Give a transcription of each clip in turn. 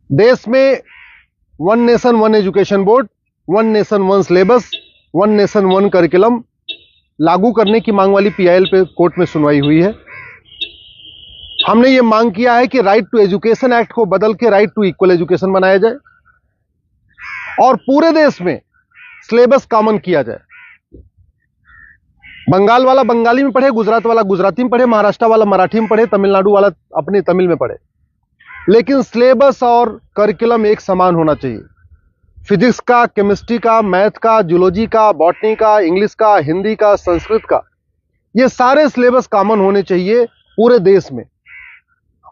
देश में one nation one education board, one nation one syllabus, one nation one curriculum लागू करने की मांग वाली पीआईएल पे कोर्ट में सुनवाई हुई है। हमने ये मांग किया है कि राइट टू एजुकेशन एक्ट को बदल के राइट टू इक्वल एजुकेशन बनाया जाए और पूरे देश में सिलेबस कॉमन किया जाए। बंगाल वाला बंगाली में पढ़े, गुजरात वाला गुजराती में पढ़े, महाराष्ट्र वाला मराठी में पढ़े, तमिलनाडु वाला अपनी तमिल में पढ़े, लेकिन सिलेबस और करिकुलम एक समान होना चाहिए। फिजिक्स का, केमिस्ट्री का, मैथ का, जूलॉजी का, बॉटनी का, इंग्लिश का, हिंदी का, संस्कृत का, ये सारे सिलेबस कॉमन होने चाहिए पूरे देश में।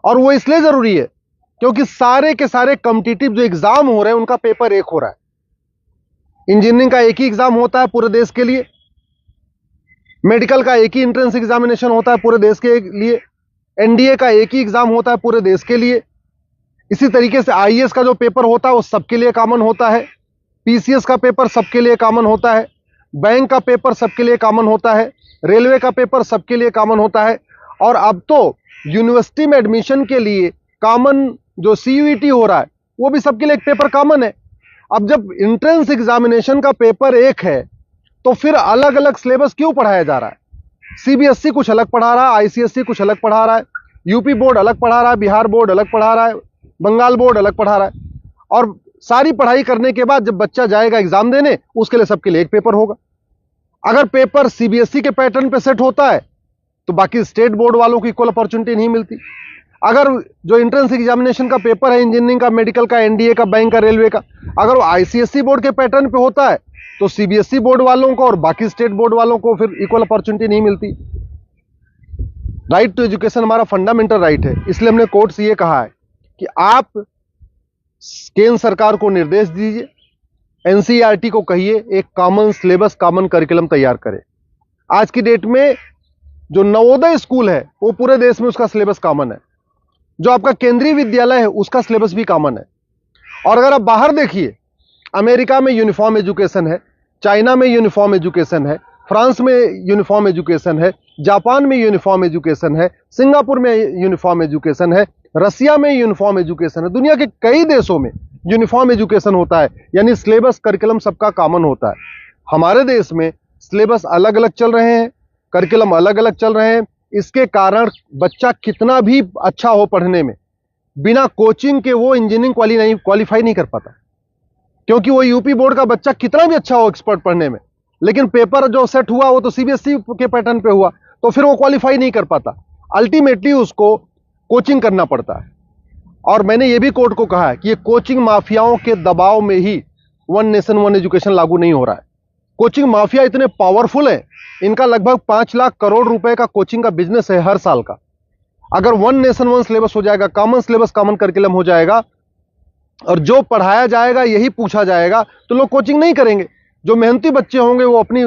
और वो इसलिए जरूरी है क्योंकि सारे के सारे कॉम्पिटिटिव जो एग्जाम हो रहे हैं उनका पेपर एक हो रहा है। इंजीनियरिंग का एक ही एग्जाम होता है पूरे देश के लिए, मेडिकल का एक ही एंट्रेंस एग्जामिनेशन होता है पूरे देश के लिए, एनडीए का एक ही एग्जाम होता है पूरे देश के लिए। इसी तरीके से आईएएस का जो पेपर होता है वो सबके लिए कॉमन होता है, पीसीएस का पेपर सबके लिए कॉमन होता है, बैंक का पेपर सबके लिए कॉमन होता है, रेलवे का पेपर सबके लिए कॉमन होता है। और अब तो यूनिवर्सिटी में एडमिशन के लिए कॉमन जो सीयूईटी हो रहा है वो भी सबके लिए एक पेपर कॉमन है। अब जब एंट्रेंस एग्जामिनेशन का पेपर एक है तो फिर अलग अलग सिलेबस क्यों पढ़ाया जा रहा है? सीबीएसई कुछ अलग पढ़ा रहा है, आईसीएसई कुछ अलग पढ़ा रहा है, यूपी बोर्ड अलग पढ़ा रहा है, बिहार बोर्ड अलग पढ़ा रहा है, बंगाल बोर्ड अलग पढ़ा रहा है। और सारी पढ़ाई करने के बाद जब बच्चा जाएगा एग्जाम देने, उसके लिए सबके लिए एक पेपर होगा। अगर पेपर सीबीएसई के पैटर्न पे सेट होता है तो बाकी स्टेट बोर्ड वालों को इक्वल अपॉर्चुनिटी नहीं मिलती। अगर जो एंट्रेंस एग्जामिनेशन का पेपर है इंजीनियरिंग का, मेडिकल का, एनडीए का, बैंक का, रेलवे का, अगर वो आईसीएसई बोर्ड के पैटर्न पे होता है तो सीबीएसई बोर्ड वालों को और बाकी स्टेट बोर्ड वालों को फिर इक्वल अपॉर्चुनिटी नहीं मिलती। राइट टू एजुकेशन हमारा फंडामेंटल राइट है, इसलिए हमने कोर्ट से ये कहा है कि आप केंद्र सरकार को निर्देश दीजिए, एनसीईआरटी को कहिए एक कॉमन सिलेबस, कॉमन करिकुलम तैयार करे। आज की डेट में जो नवोदय स्कूल है वो पूरे देश में उसका सिलेबस कॉमन है, जो आपका केंद्रीय विद्यालय है उसका सिलेबस भी कॉमन है। और अगर आप बाहर देखिए, अमेरिका में यूनिफॉर्म एजुकेशन है, चाइना में यूनिफॉर्म एजुकेशन है, फ्रांस में यूनिफॉर्म एजुकेशन है, जापान में यूनिफॉर्म एजुकेशन है, सिंगापुर में यूनिफॉर्म एजुकेशन है, रसिया में यूनिफॉर्म एजुकेशन है, दुनिया के कई देशों में यूनिफॉर्म एजुकेशन होता है, यानी सिलेबस करिकुलम सबका कॉमन होता है। हमारे देश में सिलेबस अलग अलग चल रहे हैं, करिकुलम अलग अलग चल रहे हैं। इसके कारण बच्चा कितना भी अच्छा हो पढ़ने में, बिना कोचिंग के वो इंजीनियरिंग क्वालिफाई नहीं कर पाता, क्योंकि वो यूपी बोर्ड का बच्चा कितना भी अच्छा हो एक्सपर्ट पढ़ने में, लेकिन पेपर जो सेट हुआ वो तो सीबीएसई के पैटर्न पे हुआ, तो फिर वो क्वालिफाई नहीं कर पाता। अल्टीमेटली उसको कोचिंग करना पड़ता है। और मैंने ये भी कोर्ट को कहा है कि ये कोचिंग माफियाओं के दबाव में ही वन नेशन वन एजुकेशन लागू नहीं हो रहा है। कोचिंग माफिया इतने पावरफुल है, इनका लगभग 5 लाख करोड़ रुपए का कोचिंग का बिजनेस है हर साल का। अगर वन नेशन वन सिलेबस हो जाएगा, कॉमन सिलेबस, कॉमन करिकुलम हो जाएगा और जो पढ़ाया जाएगा यही पूछा जाएगा, तो लोग कोचिंग नहीं करेंगे। जो मेहनती बच्चे होंगे वो अपनी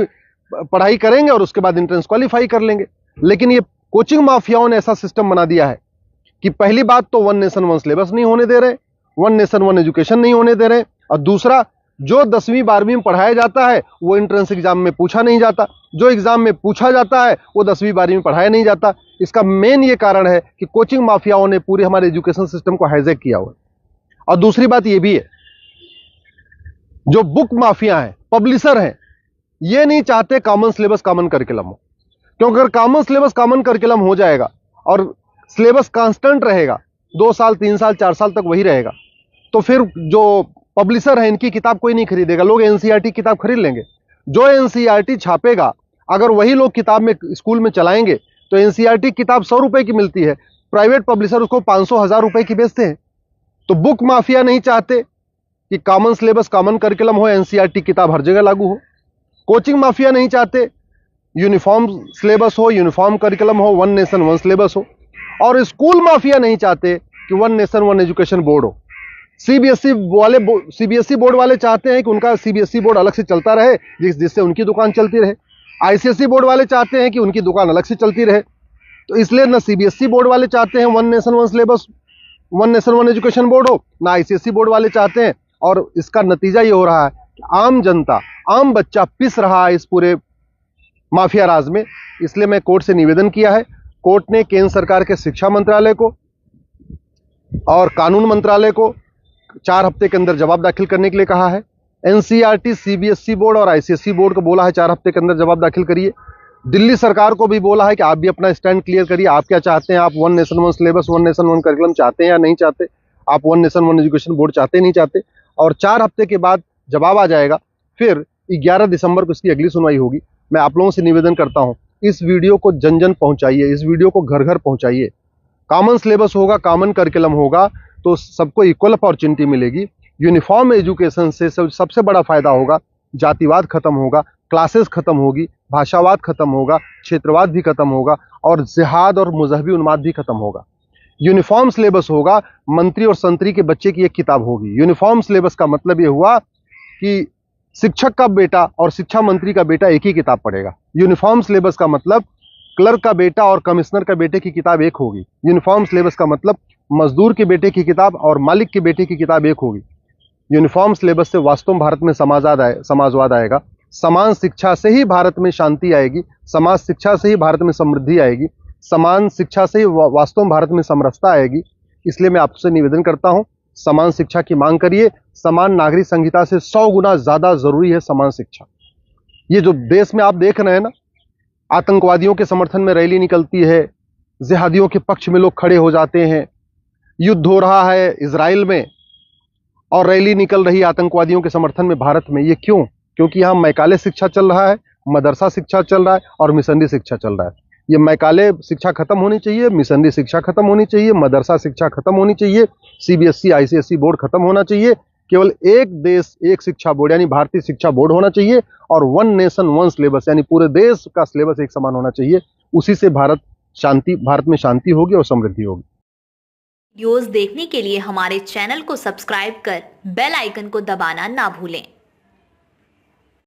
पढ़ाई करेंगे और उसके बाद एंट्रेंस क्वालिफाई कर लेंगे। लेकिन ये कोचिंग माफियाओं ने ऐसा सिस्टम बना दिया है कि पहली बात तो वन नेशन वन सिलेबस नहीं होने दे रहे, वन नेशन वन एजुकेशन नहीं होने दे रहे, और दूसरा जो 10वीं 12वीं में पढ़ाया जाता है वो एंट्रेंस एग्जाम में पूछा नहीं जाता, जो एग्जाम में पूछा जाता है वो 10वीं 12वीं में पढ़ाया नहीं जाता। इसका मेन ये कारण है कि कोचिंग माफियाओं ने पूरे हमारे एजुकेशन सिस्टम को हाईजैक किया हुआ है। और दूसरी बात ये भी है, जो बुक माफिया हैं, पब्लिशर हैं, ये नहीं चाहते कॉमन सिलेबस कॉमन करिकुलम हो, क्योंकि अगर कॉमन सिलेबस कॉमन करिकुलम हो जाएगा और सिलेबस कांस्टेंट रहेगा, 2 साल 3 साल 4 साल तक वही रहेगा, तो फिर जो पब्लिशर है इनकी किताब कोई नहीं खरीदेगा, लोग एनसीईआरटी किताब खरीद लेंगे। जो एनसीईआरटी छापेगा अगर वही लोग किताब में स्कूल में चलाएंगे तो एनसीईआरटी किताब 100 रुपए की मिलती है, प्राइवेट पब्लिशर उसको 500-1000 रुपए की बेचते हैं। तो बुक माफिया नहीं चाहते कि कॉमन सिलेबस कॉमन करिकुलम हो, एनसीईआरटी किताब हर जगह लागू हो। कोचिंग माफिया नहीं चाहते यूनिफॉर्म सिलेबस हो, यूनिफॉर्म करिकुलम हो, वन नेशन वन सिलेबस हो। और स्कूल माफिया नहीं चाहते कि one nation one education board हो। सीबीएसई बोर्ड वाले चाहते हैं कि उनका सीबीएसई बोर्ड अलग से चलता रहे, जिससे उनकी दुकान चलती रहे। आईसीएसई बोर्ड वाले चाहते हैं कि उनकी दुकान अलग से चलती रहे। तो इसलिए ना सीबीएसई बोर्ड वाले चाहते हैं one nation one syllabus, one nation one education board हो, ना आईसीएसई बोर्ड वाले चाहते हैं। और इसका नतीजा ये हो रहा है कि आम जनता, आम बच्चा पिस रहा है इस पूरे माफिया राज में। इसलिए मैं कोर्ट से निवेदन किया है। कोर्ट ने केंद्र सरकार के शिक्षा मंत्रालय को और कानून मंत्रालय को 4 हफ्ते के अंदर जवाब दाखिल करने के लिए कहा है। एनसीईआरटी, सीबीएसई बोर्ड और आईसीएसई बोर्ड को बोला है 4 हफ्ते के अंदर जवाब दाखिल करिए। दिल्ली सरकार को भी बोला है कि आप भी अपना स्टैंड क्लियर करिए, आप क्या चाहते हैं, आप one nation one syllabus, one nation one curriculum चाहते हैं या नहीं चाहते, आप one nation one education board चाहते नहीं चाहते। और 4 हफ्ते के बाद जवाब आ जाएगा, फिर 11 दिसंबर को इसकी अगली सुनवाई होगी। मैं आप लोगों से निवेदन करता हूं, इस वीडियो को जन जन पहुंचाइए, इस वीडियो को घर घर पहुंचाइए। कॉमन सिलेबस होगा, कॉमन करिकुलम होगा तो सबको इक्वल अपॉर्चुनिटी मिलेगी। यूनिफॉर्म एजुकेशन से सबसे बड़ा फायदा होगा, जातिवाद खत्म होगा, क्लासेस खत्म होगी, भाषावाद खत्म होगा, क्षेत्रवाद भी खत्म होगा और जिहाद और मजहबी उन्माद भी खत्म होगा। यूनिफॉर्म सिलेबस होगा, मंत्री और संतरी के बच्चे की एक किताब होगी। यूनिफॉर्म सिलेबस का मतलब ये हुआ कि शिक्षक का बेटा और शिक्षा मंत्री का बेटा एक ही किताब पढ़ेगा। यूनिफॉर्म सिलेबस का मतलब क्लर्क का बेटा और कमिश्नर का बेटे की किताब एक होगी। यूनिफॉर्म सिलेबस का मतलब मजदूर के बेटे की किताब और मालिक के बेटे की किताब एक होगी। यूनिफॉर्म सिलेबस से वास्तव में भारत में समाजवाद आएगा। समान शिक्षा से ही भारत में शांति आएगी, समाज शिक्षा से ही भारत में समृद्धि आएगी, समान शिक्षा से ही वास्तव में भारत में समरसता आएगी। इसलिए मैं आपसे निवेदन करता हूं, समान शिक्षा की मांग करिए। समान नागरिक संहिता से 100 गुना ज्यादा जरूरी है समान शिक्षा। ये जो देश में आप देख रहे हैं ना, आतंकवादियों के समर्थन में रैली निकलती है, जिहादियों के पक्ष में लोग खड़े हो जाते हैं, युद्ध हो रहा है इजराइल में और रैली निकल रही है आतंकवादियों के समर्थन में भारत में। ये क्यों? क्योंकि यहाँ मैकाले शिक्षा चल रहा है, मदरसा शिक्षा चल रहा है और मिशनरी शिक्षा चल रहा है। ये मैकाले शिक्षा खत्म होनी चाहिए, मिशनरी शिक्षा खत्म होनी चाहिए, मदरसा शिक्षा खत्म होनी चाहिए, सीबीएसई आईसीएसई बोर्ड खत्म होना चाहिए। केवल एक देश एक शिक्षा बोर्ड यानी भारतीय शिक्षा बोर्ड होना चाहिए और वन नेशन वन सिलेबस यानी पूरे देश का सिलेबस एक समान होना चाहिए। उसी से भारत में शांति होगी और समृद्धि होगी। वीडियोस देखने के लिए हमारे चैनल को सब्सक्राइब कर बेल आइकन को दबाना ना भूलें।